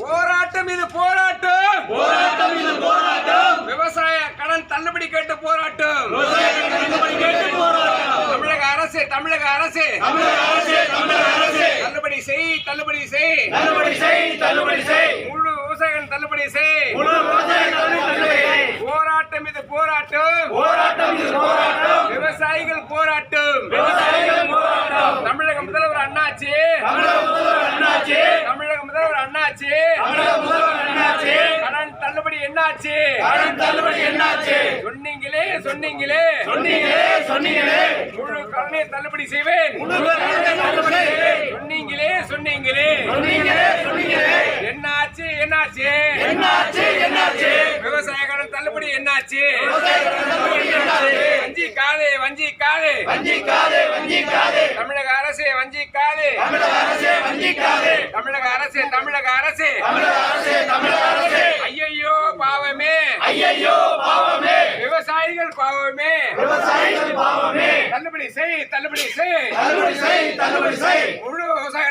போராட்டம் இது போராட்டம், போராட்டம் இது போராட்டம். விவசாய கடன் தள்ளுபடி கேட்டு போராட்டம், தமிழக அரசு தமிழக அரசு தள்ளுபடி செய் தள்ளுபடி செய் தள்ளுபடி செய் தள்ளுபடி செய். முழு விவசாயிகள் தள்ளுபடி செய். முழு விவசாயிகள் தள்ளுபடி செய். போராட்டம் இது போராட்டம், போராட்டம் இது போராட்டம். விவசாயிகள் போராட்டம், விவசாயிகள் போராட்டம். தமிழக முதல்வர் அண்ணாச்சி, தமிழக முதல்வர் அண்ணாச்சி, தமிழக முதல்வர் அண்ணாச்சி, தமிழக முதல்வர் அண்ணாச்சி. கடன் தள்ளுபடி என்னாச்சு? கடன் தள்ளுபடி என்னாச்சு? சொன்னீங்களே சொன்னீங்களே சொன்னீங்களே சொன்னீங்களே. முழு கடனை தள்ளுபடி செய்வேன். முழு கடனை தள்ளுபடி செய்வேன். சொன்னீங்களே சொன்னீங்களே சொன்னீங்களே சொன்னீங்களே. என்னாச்சு என்னாச்சு? என்னாச்சு என்னாச்சு? விவசாய கடன் தள்ளுபடி என்னாச்சு? விவசாய கடன் தள்ளுபடி என்னாச்சு? வஞ்சிக்காதே வஞ்சிக்காதே வஞ்சிக்காதே வஞ்சிக்காதே. தமிழக அரசே வஞ்சிக்காதே, தமிழக அரசே வஞ்சிக்காதே. தமிழக அரசே தமிழக அரசே. தமிழக அரசே தமிழக அரசே. ஐயையோ பாவமே, ஐயையோ பாவமே, விவசாயிகள் பாவமே. விவசாயிகள் பாவமே. தள்ளுபடி செய் தள்ளுபடி செய். தள்ளுபடி செய் தள்ளுபடி செய். முழு விவசாய